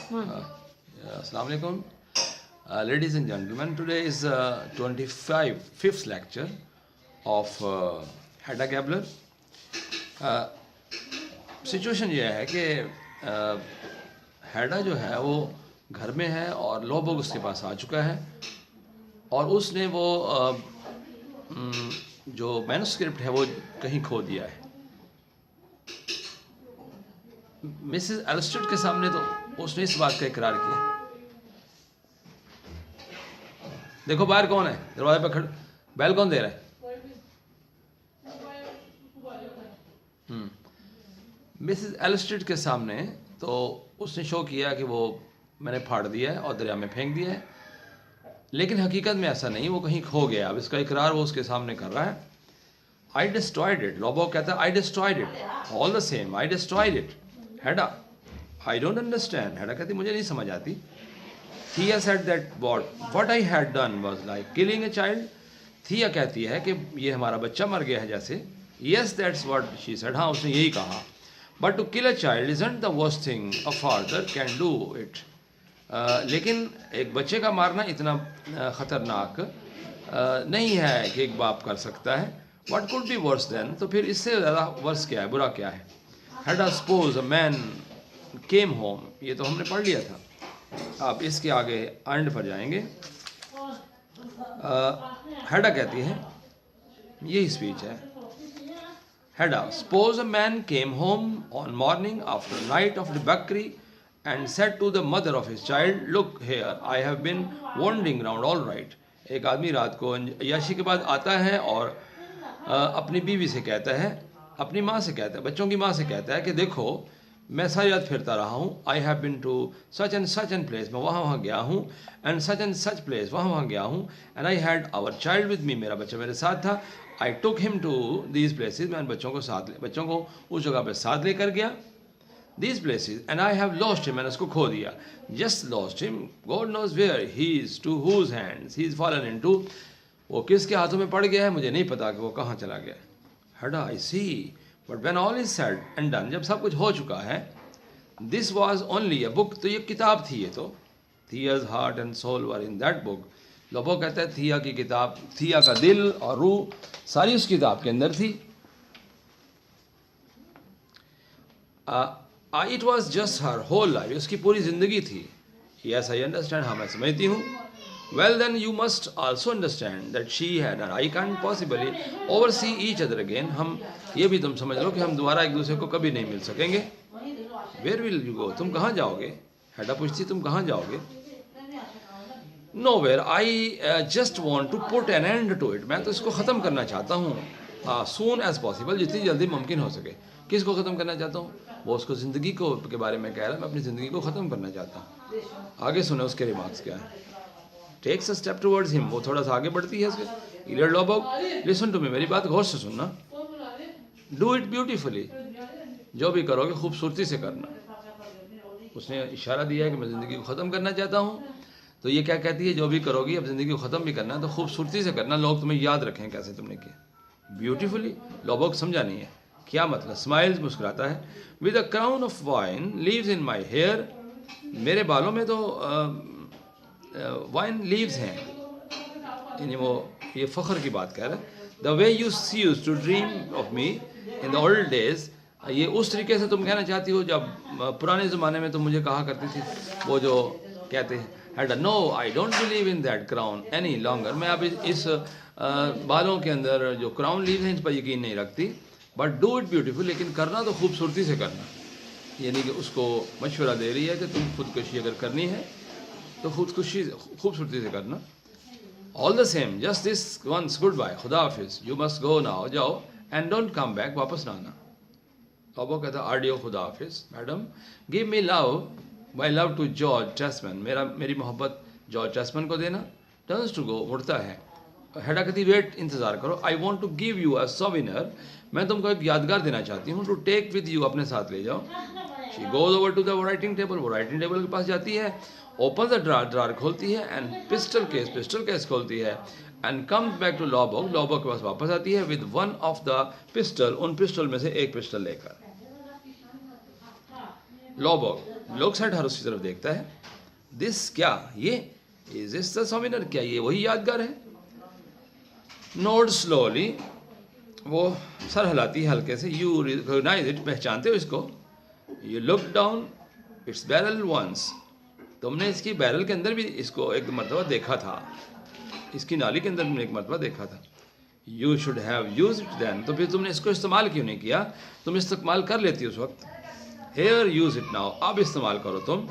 Assalamu alaikum. Ladies and gentlemen, today is 5th lecture of Hedda Gabler. Situation ये है कि हैडा जो है वो घर में है और लोबोग उसके पास आ चुका है और उसने वो जो मैन्युस्क्रिप्ट है वो कहीं खो दिया है। मिसेस एलिस्टेड के सामने तो उसने इस बात का इकरार किया। देखो बाहर कौन है, दरवाजे पर खड़ा, बैल कौन दे रहा है? मिसेस एलिस्टेड के सामने तो उसने शो किया कि वो मैंने फाड़ दिया है और दरिया में फेंक दिया है, लेकिन हकीकत में ऐसा नहीं, वो कहीं खो गया। अब इसका इकरार वो उसके सामने कर रहा है। आई डिस्ट्रॉयड इट, लोबोग कहता है I destroyed it, all the same I destroyed it. Hada, I don't understand. Hada कहती मुझे नहीं समझ आती। Thea said that what I had done was like killing a child. Thea कहती है कि ये हमारा बच्चा मर गया है जैसे। Yes that's what she said, हाँ उसने यही कहा। But to kill a child isn't the worst thing a father can do it. लेकिन एक बच्चे का मारना इतना ख़तरनाक नहीं है कि एक बाप कर सकता है। What could be worse than, तो फिर इससे ज़्यादा वर्स क्या है, बुरा क्या है? Had suppose a man came home, ये तो हमने पढ़ लिया था। आप इसके आगे एंड पर जाएंगे। हैडा कहती है, यही स्पीच है। Hedda, suppose a man came home on morning after night of debauchery and said to the mother of his child, look here, I have been wandering around all right. एक आदमी रात को अय्याशी के बाद आता है और अपनी बीवी से कहता है, अपनी माँ से कहता है, बच्चों की माँ से कहता है कि देखो मैं सारी रात फिरता रहा हूँ। I have been to such and place, मैं वहाँ गया हूँ। एंड सच प्लेस, वहाँ गया हूँ। And I had our child with me, मेरा बच्चा मेरे साथ था। I took him to these places, मैं बच्चों को उस जगह पर साथ लेकर गया। These places, and I have lost him, मैंने उसको खो दिया। Just lost him, God knows where he is, to whose hands he is fallen into. वो किसके हाथों में पड़ गया है मुझे नहीं पता कि वो कहाँ चला गया। Hedda, I see, but when all is said and done, जब सब कुछ हो चुका है, this was only a book, तो ये किताब थी। ये तो Thia's heart and soul were in that book. लोबोग कहता है थिया की किताब, थिया का दिल और रूह सारी उस किताब के अंदर थी। It was just her whole life, उसकी पूरी ज़िंदगी थी। Yes, I understand, हाँ मैं समझती हूँ। Well then you must also understand that she had, and I can't possibly oversee each other again. हम ये भी तुम समझ लो कि हम दोबारा एक दूसरे को कभी नहीं मिल सकेंगे। Where will you go? तुम कहाँ जाओगे? हैडा पूछती तुम कहाँ जाओगे? Nowhere. I just want to put an end to it. मैं तो इसको ख़त्म करना चाहता हूँ soon as possible, जितनी जल्दी मुमकिन हो सके। किसको ख़त्म करना चाहता हूँ? वो उसको ज़िंदगी को के बारे में कह रहा है, मैं अपनी ज़िंदगी को ख़त्म करना चाहता हूँ। आगे सुने उसके रिमार्क्स क्या है। Takes a step towards him, वो थोड़ा सा आगे बढ़ती है उसके। Eilert Lovborg, listen to me, मेरी बात गौर से सुनना। डू इट ब्यूटीफुली, जो भी करोगे खूबसूरती से करना। उसने इशारा दिया है कि मैं ज़िंदगी को ख़त्म करना चाहता हूँ, तो ये क्या कहती है, जो भी करोगी अब ज़िंदगी को ख़त्म भी करना है तो खूबसूरती से करना, लोग तुम्हें याद रखें कैसे तुमने किया। ब्यूटीफुली, लोबोग समझा नहीं है क्या मतलब। स्माइल्स, मुस्कुराता है। With a crown of vine leaves in my hair, मेरे बालों में तो वाइन लीव्स हैं, यानी वो ये फ़ख्र की बात कह रहा है। The way you used to dream of me in the old days, ये उस तरीके से तुम कहना चाहती हो जब पुराने ज़माने में तुम मुझे कहा करती थी। वो जो कहते हैं हैड, no I don't believe in that crown any longer, मैं अब इस बालों के अंदर जो क्राउन लीव्स हैं इस पर यकीन नहीं रखती। बट डू इट ब्यूटीफुल, लेकिन करना तो खूबसूरती से करना। यानी कि उसको मशवरा दे रही है कि तुम खुदकुशी अगर करनी है तो खूबसूरती से करना। All the same just this once good bye, खुदा हाफिज, यू मस्ट गो नाउ, जाओ, एंड डोंट कम बैक, वापस ना आना। लोबोग कहता आडियो, खुदा हाफिज। Madam, give me love, my love to George Tesman, मेरी मोहब्बत जॉर्ज टेस्मन को देना। टर्न्स टू गो, मुड़ता है। हैडा कहती वेट, इंतज़ार करो। I want to give you a souvenir, मैं तुमको एक यादगार देना चाहती हूँ। टू टेक विद यू, अपने साथ ले जाओ। She goes over to the writing table, वो राइटिंग टेबल के पास जाती है। ओपन द ड्रार खोलती है, एंड पिस्टल केस खोलती है। एंड कम्स बैक टू लोबोग, लोबोग के पास वापस आती है with one of the pistol, उन पिस्टल में से एक पिस्टल लेकर। लोबोग, looks at her, उसकी तरफ देखता है. This क्या ये? Is this the souvenir? क्या ये वही यादगार है? Nod slowly, वो सर हिलाती है हल्के से. You recognize it, पहचानते हो इसको? You look down its barrel once, तुमने इसकी बैरल के अंदर भी इसको एक मरतबा देखा था, इसकी नाली के अंदर तुमने एक मरतबा देखा था. You should have used it then, तो फिर तुमने इसको इस्तेमाल क्यों नहीं किया? तुम इस्तेमाल कर लेती उस वक्त. Here, use it now, अब इस्तेमाल करो तुम.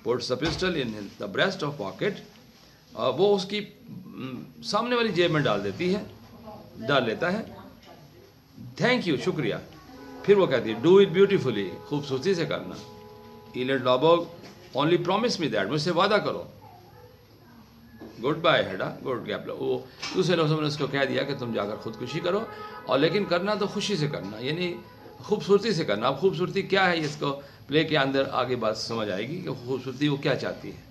Puts the pistol in the breast of pocket, वो उसकी सामने वाली जेब में डाल देती है, डाल लेता है. Thank you, शुक्रिया. फिर वो कहती है do it beautifully, खूबसूरती से करना. Elliot Lobog, only promise me that, मुझसे वादा करो. Good bye Hedda, good gap. वो दूसरे लफ्ज़ों में उसको कह दिया कि तुम जाकर खुदकुशी करो, और लेकिन करना तो खुशी से करना, यानी खूबसूरती से करना. अब खूबसूरती क्या है, इसको प्ले के अंदर आगे बात समझ आएगी कि खूबसूरती वो क्या चाहती है.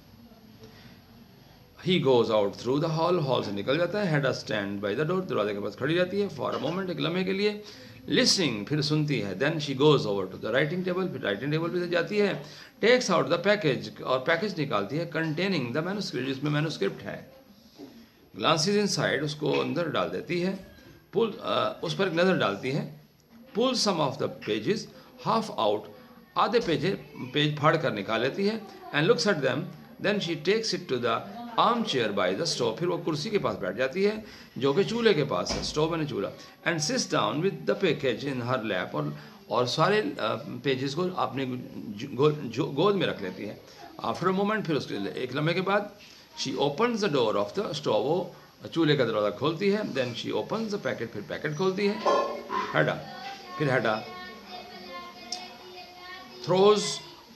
He goes out through the hall, hall से निकल जाता है. हेडा स्टैंड बाय द डोर, दरवाजे के पास खड़ी रहती है. फॉर अ मोमेंट, एक लम्हे के लिए. लिसनिंग, फिर सुनती है. Then she goes over to the writing table, फिर राइटिंग टेबल पे जाती है. टेक्स आउट द पैकेज, और पैकेज निकालती है. कंटेनिंग द मैन्युस्क्रिप्ट, जिसमें मैन्युस्क्रिप्ट है. ग्लांसेस इनसाइड, उसको अंदर डाल देती है. पुल, उस पर एक नज़र डालती है. Pull some of the pages half out, आधे पेज फाड़ कर निकाल लेती है. And looks at them. Then she takes it to the armchair by the stove, फिर वो कुर्सी के पास बैठ जाती है जो कि चूल्हे के पास है. स्टोव यानी चूल्हा. And seats down with the package in her lap, और सारे पेजेस को अपने गोद में रख लेती है. आफ्टर अ मोमेंट, फिर उसके एक लम्हे के बाद, she opens the door of the stove, वो चूल्हे का दरवाज़ा खोलती है. Then she opens the packet, फिर पैकेट खोलती है. हेडा, फिर Hedda throws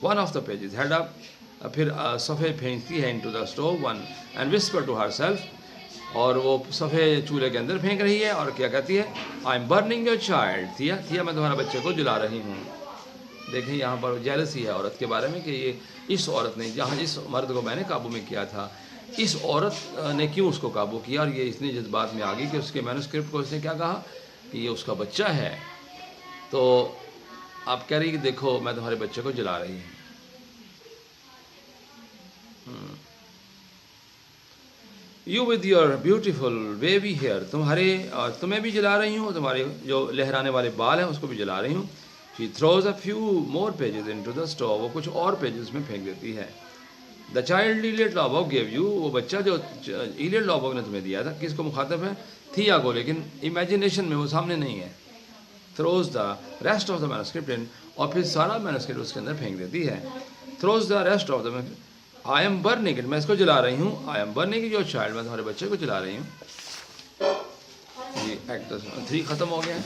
one of the pages, Hedda फिर सफ़े फेंकती है into the stove one, and whisper to herself, और वो सफ़े चूल्हे के अंदर फेंक रही है. और क्या कहती है? आई एम बर्निंग योर चाइल्ड, थिया, थिया, मैं तुम्हारा बच्चे को जला रही हूँ. देखें यहाँ पर जेलसी है औरत के बारे में कि ये इस औरत ने, जहाँ जिस मर्द को मैंने काबू में किया था, इस औरत ने क्यों उसको काबू किया. और ये इतनी जज्बात में आ गई कि उसके मैन्युस्क्रिप्ट को उसने क्या कहा कि ये उसका बच्चा है. तो आप कह रही कि देखो मैं तुम्हारे बच्चे को जला रही हूँ. You with your beautiful baby hair, तुम्हें भी जला रही हूँ, तुम्हारे जो लहराने वाले बाल हैं उसको भी जला रही हूँ. She throws a few more pages into the stove, वो कुछ और पेजेस में फेंक देती है. The child Eilert Lovborg give you, वो बच्चा जो इलियट लॉबॉग ने तुम्हें दिया था, किसको मुखातब है? थिया को, लेकिन इमेजिनेशन में वो सामने नहीं है. Throws the rest of the manuscript in, और फिर सारा मैन्युस्क्रिप्ट उसके अंदर फेंक देती है. Throws the rest of the, I am burning it, मैं इसको जला रही हूँ. I am burning your child, मैं तुम्हारे बच्चे को जला रही हूँ. ये एक्ट 3 ख़त्म हो गया है,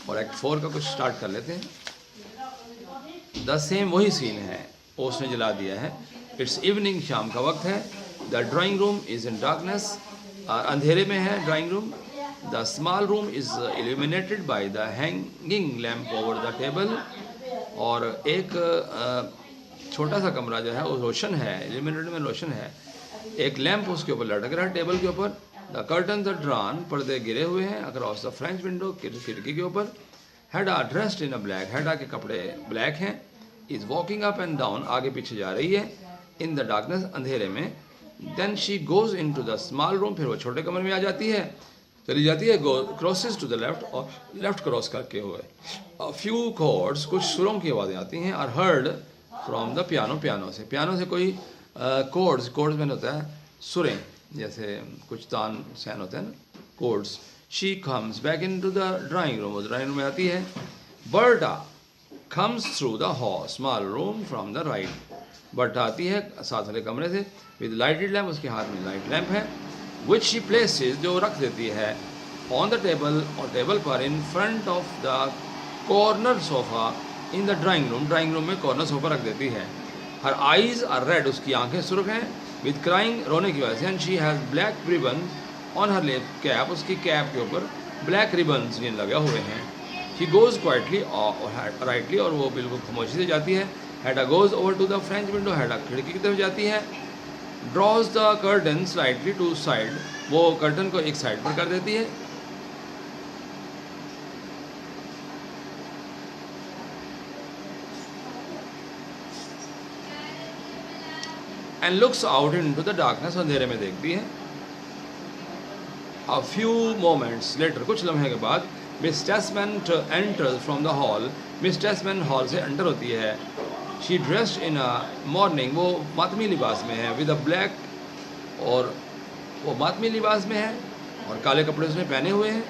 और एक्ट 4 का कुछ स्टार्ट कर लेते हैं. द सेम, वही सीन है, उसने जला दिया है. इट्स इवनिंग, शाम का वक्त है. The drawing room is in darkness, अंधेरे में है drawing room. The small room is illuminated by the hanging lamp over the table, और एक छोटा सा कमरा जो है वो रोशन है, इल्यूमिनेटेड में रोशन है. एक लैंप उसके ऊपर लटक रहा है टेबल के ऊपर. द कर्टन द ड्रॉन, पर्दे गिरे हुए हैं अक्रॉस द फ्रेंच विंडो, खिड़की के ऊपर. हेडा ड्रेस्ड इन अ ब्लैक, हेडा के कपड़े ब्लैक हैं. Is walking up and down, आगे पीछे जा रही है. इन द डार्कनेस, अंधेरे में. Then she goes in to the small room, फिर वो छोटे कमरे में आ जाती है, चली जाती है. क्रॉसेस टू द लेफ्ट, और लेफ्ट क्रॉस करके हुए. अ फ्यू कॉर्ड्स, कुछ सुरों की आवाज़ें आती हैं. Are heard from the piano, piano से कोई कोर्ड्स में होता है सुरें, जैसे कुछ तान सैन होते हैं ना, chords. She comes back in to the drawing room, वो ड्राइंग रूम में आती है. Berta comes through the hall small room from the right, Berta आती है साथ वाले कमरे से. विद लाइटेड लैम्प, उसके हाथ में लाइट लैम्प है. विच शी प्लेसेस, जो रख देती है. ऑन द टेबल, और टेबल पर. In front of the corner sofa in the drawing room में कॉर्नर सोफा रख देती है. हर आइज आर रेड, उसकी आंखें सुर्ख हैं. विद क्राइंग, रोने की वजह से. And she has black ribbon on her lip cap, उसकी कैप के ऊपर ब्लैक रिबन्स लगे हुए हैं. शी गोज़ क्वाइटली राइटली, और वो बिल्कुल खामोशी से जाती है. Hedda goes over to the French window, Hedda खिड़की की तरफ जाती है. Draws the curtain slightly to side, वो कर्टन को एक साइड पर कर देती है. And looks out into the darkness, अंधेरे में देखती है. A few moments later, कुछ लम्हे के बाद, Miss Tesman enters from the hall. Miss Tesman hall से एंटर होती है. She dressed in a mourning, वो मातमी लिबास में है, with a black, और वो मातमी लिबास में है और काले कपड़े उसने पहने हुए हैं.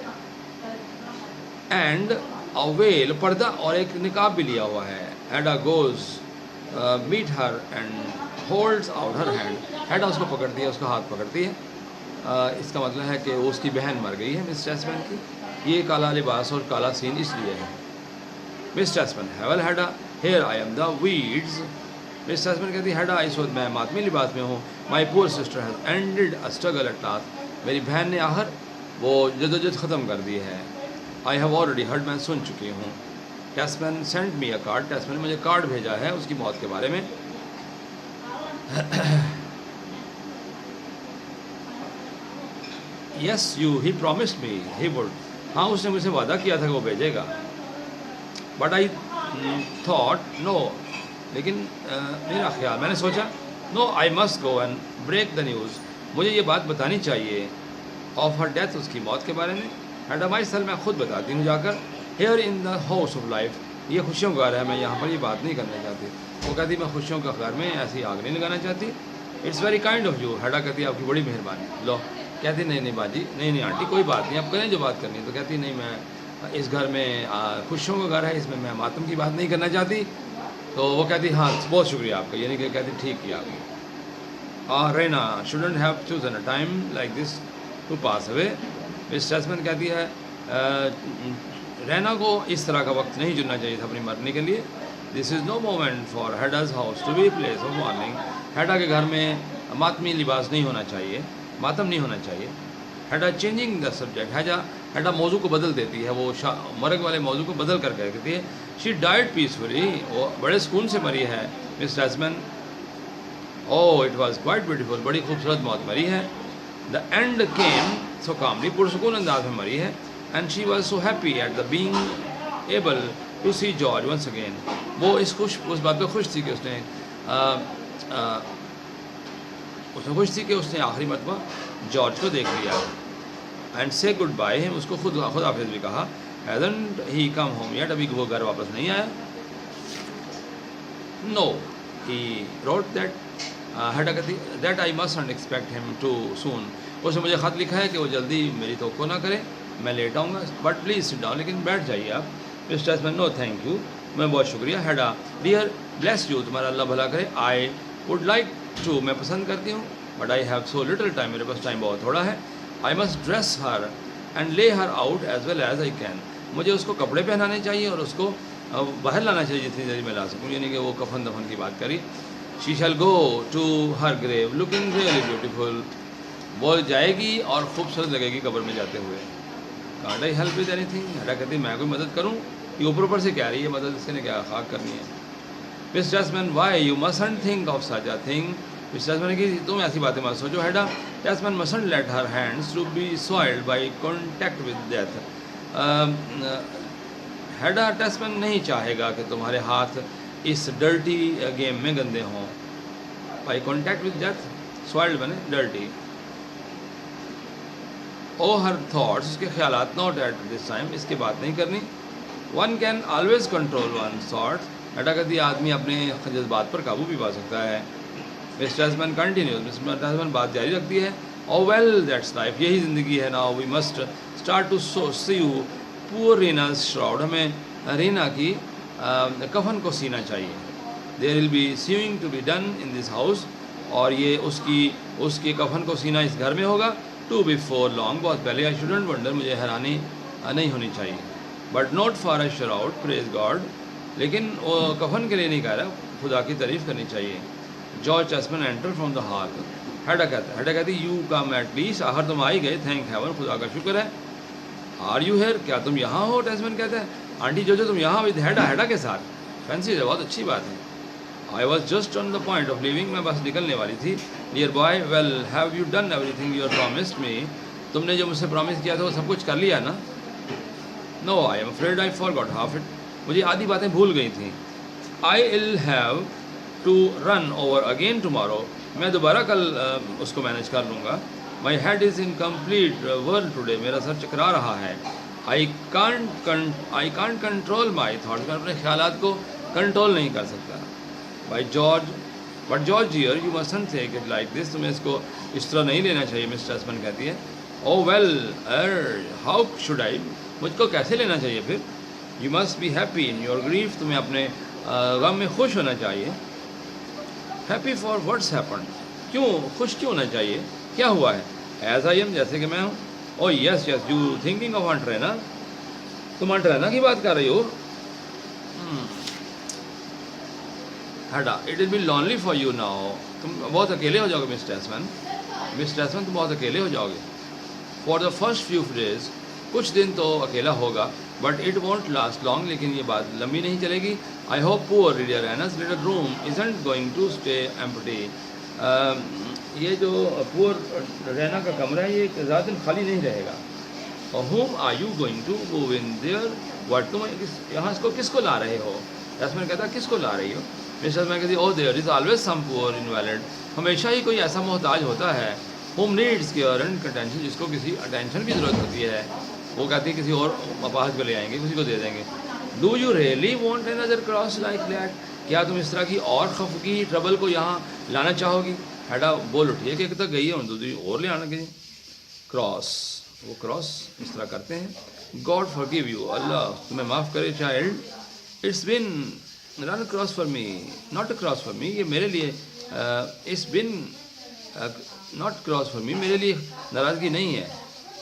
एंड a veil, पर्दा और एक निकाब भी लिया हुआ है. Hedda goes meet her and holds out her hand. हेडा उसको पकड़ती है, उसका हाथ पकड़ती है. इसका मतलब है कि वो उसकी बहन मर गई है मिस टेस्मैन की. ये काला लिबास और काला सीन इसलिए है. Miss Tesman, well Hedda, here I am the weeds. Miss Tesman कहती है, हेडा इस वक्त मैं मातमी लिबास में हूँ. माई poor sister has ended a struggle at last. मेरी बहन ने आखिर वो जदोजहद ख़त्म कर दी है. आई हैव ऑलरेडी हर्ड, मैं सुन चुकी हूँ. टेस्मैन सेंड मी अ कार्ड. टेस्मैन ने मुझे कार्ड भेजा है उसकी मौत के बारे में. Yes you, he promised me he would. हाँ, उसने मुझसे वादा किया था कि वो भेजेगा. बट आई थॉट नो, लेकिन मेरा ख्याल, मैंने सोचा, no I must go and break the news. मुझे ये बात बतानी चाहिए ऑफ हर डेथ, उसकी मौत के बारे में. एंड माई सेल्फ, मैं खुद बताती हूँ जाकर. Here in the house of life, ये खुशियों का घर है, मैं यहाँ पर ये बात नहीं करना चाहती. वो कहती मैं खुशियों का घर में ऐसी आग नहीं लगाना चाहती. It's very kind of you. Hedda कहती है आपकी बड़ी मेहरबानी. लो, कहती नहीं बाजी, नहीं आंटी, कोई बात नहीं, आप करें जो बात करनी है. तो कहती नहीं, मैं इस घर में खुशियों का घर है, इसमें मैं मातम की बात नहीं करना चाहती. तो वो कहती हाँ बहुत शुक्रिया आपका. यानी कि कहती ठीक किया आपने. Rina shouldn't have chosen a time like this to pass away. Miss Tesman कहती है रैना को इस तरह का वक्त नहीं चुनना चाहिए था अपनी मरने के लिए. This is no moment for Hedda's house to be place of mourning. Hedda के घर में मातमी लिबास नहीं होना चाहिए, मातम नहीं होना चाहिए. हेडा चेंजिंग द सब्जेक्ट, हेडा मौजू को बदल देती है. वो मरग वाले मौजू को बदल कर कहती है शी डाइड पीसफुली, वो बड़े सुकून से मरी है Miss Tesman. Oh it was quite beautiful, बड़ी खूबसूरत मौत मरी है. द एंड केम सो कामली, पुरसुकून अंदाज में मरी है. And she was so happy at the being able to see George once again. वो उस बात पर खुश थी कि उसने खुश थी कि उसने आखिरी मरतबा जॉर्ज को देख लिया. एंड से गुड बाय हिम, उसको खुद हाफिज़ भी कहा. हैज़न्ट ही कम होम येट, अभी वो घर वापस नहीं आया. नो ही रोट दैट, हेडा कहती that I must expect him too soon. उसने मुझे ख़त लिखा है कि वो जल्दी मेरी तवक्को ना करे, मैं लेट आऊँगा. बट प्लीज़ सिट डाउन, लेकिन बैठ जाइए आप. Miss Tesman, no thank you, मैं बहुत शुक्रिया. हेडा, डियर ब्लेस यू, तुम्हारा अल्लाह भला करे. आई वुड लाइक टू, मैं पसंद करती हूँ. But I have so little time, मेरे पास टाइम बहुत थोड़ा है. I must dress her and lay her out as well as I can. मुझे उसको कपड़े पहनाने चाहिए और उसको बाहर लाना चाहिए जितनी देर में ला सकूँ. यानी कि वो कफन दफन की बात करी. She shall go to her grave looking really beautiful. वो जाएगी और खूबसूरत लगेगी कब्र में जाते हुए. Can't I help with anything. Hedda कहती मैं कोई मदद करूँ? ये ऊपर से कह रही है मदद, इसके ने क्या खाक करनी है. Miss Tesman, why you mustn't think of such a thing. Miss Tesman ने कि तुम ऐसी बातें मत सोचो. Hedda, Tesman mustn't let her hands to be soiled by contact with death. Hedda, Tesman नहीं चाहेगा कि तुम्हारे हाथ इस डर्टी गेम में गंदे हों. By contact with death, soiled बने डर्टी. ओ हर थाट्स, उसके ख्यालात, नॉट एट दिस टाइम, इसकी बात नहीं करनी. One can always control one thoughts. Hedda कहती आदमी अपने जज्बात पर काबू भी पा सकता है. Miss Tesman continues, miss Tesman बात जारी रखती है. ओ वेल दैट्स लाइफ, यही ज़िंदगी है. Now we must start to see you poor Rina's shroud. हमें रीना की कफन को सीना चाहिए. There will be seeing to be done in this house. और ये उसकी कफन को सीना इस घर में होगा. टू बिफोर लॉन्ग, बहुत पहले. आई शुडंट वंडर, मुझे हैरानी नहीं होनी चाहिए. But not for a shroud, praise God. लेकिन वो कफन के लिए नहीं कह रहा, खुदा की तारीफ़ करनी चाहिए. George Tesman enter from the hall. Hedda कहती यू कम एट लीस्ट, आखिर तुम आ ही गए. थैंक हेवन, खुदा का शुक्र है. आर यू हेयर, क्या तुम यहाँ हो? टेस्मैन कहते हैं आंटी जो तुम यहाँ विद हेडा के साथ. फैंसी है, बहुत अच्छी बात है. I was just on the point of living, मैं बस निकलने वाली थी. Dear boy, well have you done everything you promised me. तुमने जो मुझसे प्रॉमिस किया था वो सब कुछ कर लिया ना? No I am afraid I forgot half it. मुझे आधी बातें भूल गई थी. I will have to run over again tomorrow, मैं दोबारा कल उसको मैनेज कर लूँगा। My head is in complete world today, मेरा सर चकरा रहा है। I can't control my thoughts, मैं अपने ख्यालात को कंट्रोल नहीं कर सकता। By George, but George dear you mustn't take it like this, तुम्हें इसको इस तरह नहीं लेना चाहिए, मिस चेस्टमैन कहती है। ओ वेल हाउ शुड आई, मुझको कैसे लेना चाहिए फिर। You must be happy in your grief, तुम्हें अपने गम में खुश होना चाहिए। हैप्पी फॉर व्हाट्स हैपन, क्यों खुश क्यों होना चाहिए, क्या हुआ है। एज आई एम, जैसे कि मैं हूँ। Oh yes yes, you thinking of aunt Rina, तुम आंट रैना की बात कर रही हो। हटा, it will be lonely for you now, तुम बहुत अकेले हो जाओगे मिस टेस्मैन, मिस टेस्मैन तुम बहुत अकेले हो जाओगे। For the first few days, कुछ दिन तो अकेला होगा, but it won't last long, लेकिन ये बात लंबी नहीं चलेगी। I hope poor dear Rina's little room isn't going to stay empty, ये जो पुअर रैना का कमरा है ये ज़्यादा दिन खाली नहीं रहेगा। और home are you going to go in there, what तुम यहाँ इसको किसको ला रहे हो। टेस्मैन कहता किसको ला रही हो। मिस टेस्मैन कहती oh there is always some poor invalid, हमेशा ही कोई ऐसा मोहताज होता है। Home needs care and attention, जिसको किसी अटेंशन की ज़रूरत होती है, वो कहती है किसी और अपाहज को ले आएंगे, किसी को दे देंगे। Do you really want another cross like that, क्या तुम इस तरह की और खफगी ट्रबल को यहाँ लाना चाहोगी। हेडा बोल उठी है कि एक तक गई है दूसरी और ले आना कहीं। क्रॉस, वो क्रॉस इस तरह करते हैं। गॉड फॉरगिव यू, अल्लाह तुम्हें माफ़ करे child, it's been run cross for me, not a cross for me, ये मेरे लिए it's been not cross for me, मेरे लिए नाराज़गी नहीं है।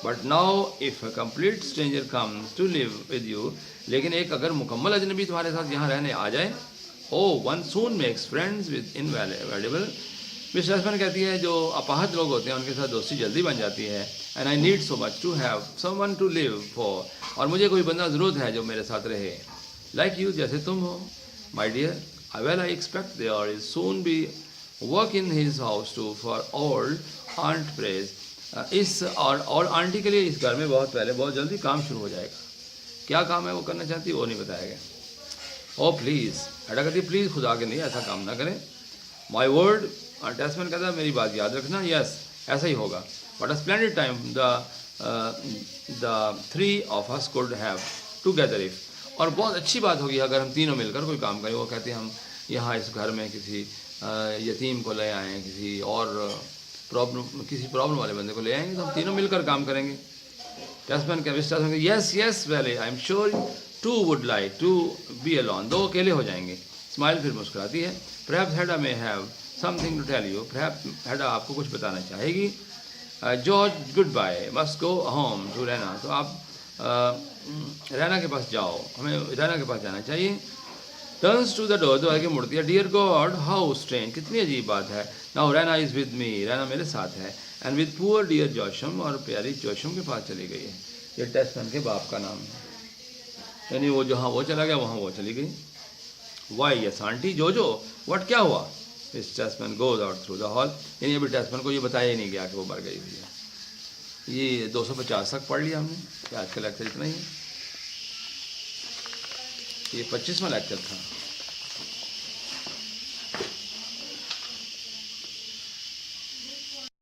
But now if a complete stranger comes to live with you, लेकिन एक अगर मुकम्मल अजनबी तुम्हारे साथ यहाँ रहने आ जाए, oh one soon makes friends with invaluable, Miss Tesman कहती है जो अपाहज लोग होते हैं उनके साथ दोस्ती जल्दी बन जाती है। And I need so much to have someone to live for, और मुझे कोई बंदा ज़रूरत है जो मेरे साथ रहे, लाइक यू, जैसे तुम हो। My dear, well I expect there is soon be work in his house to for old aunt praise, इस और आंटी के लिए इस घर में बहुत पहले बहुत जल्दी काम शुरू हो जाएगा। क्या काम है वो करना चाहती है वो नहीं बताया गया। ओ प्लीज़, एडा कहती प्लीज़ खुदा के लिए ऐसा काम ना करें। माई वर्ड, टेस्मैन कहता है मेरी बात याद रखना। यस, ऐसा ही होगा। But a splendid time the three of us could have together if, और बहुत अच्छी बात होगी अगर हम तीनों मिलकर कोई काम करें। वो कहते हैं हम यहाँ इस घर में किसी यतीम को ले आएँ, किसी और प्रॉब्लम वाले बंदे को ले आएंगे, तो हम तीनों मिलकर काम करेंगे। टेस्मैन कहते yes yes well I am sure to would like to be alone, दो अकेले हो जाएंगे। स्माइल फिर मुस्कुराती है। Perhaps Hedda may have something to tell you, perhaps Hedda आपको कुछ बताना चाहेगी। George good bye, must go home to Rina, तो आप रैना के पास जाओ, हमें रैना के पास जाना चाहिए। टर्न्स टू द डोर, तो आगे मुड़ती है। डियर गॉड हाउ स्ट्रेंज, कितनी अजीब बात है। Now Raina is with me, Raina मेरे साथ है। एंड विद पुअर डियर जोशम, और प्यारी जोशम के पास चली गई है। ये टेस्मैन के बाप का नाम है, यानी वो जहाँ वो चला गया वहाँ वो चली गई। Why yes aunt Juju, what क्या हुआ। इस Tesman goes out through the hall, यानी अभी टेस्मैन को ये बताया ही नहीं गया कि वो मर गई हुई है। ये 250 तक पढ़ लिया हमने, आज का लेक्चर इतना ही है। ये 25वां लेक्चर था।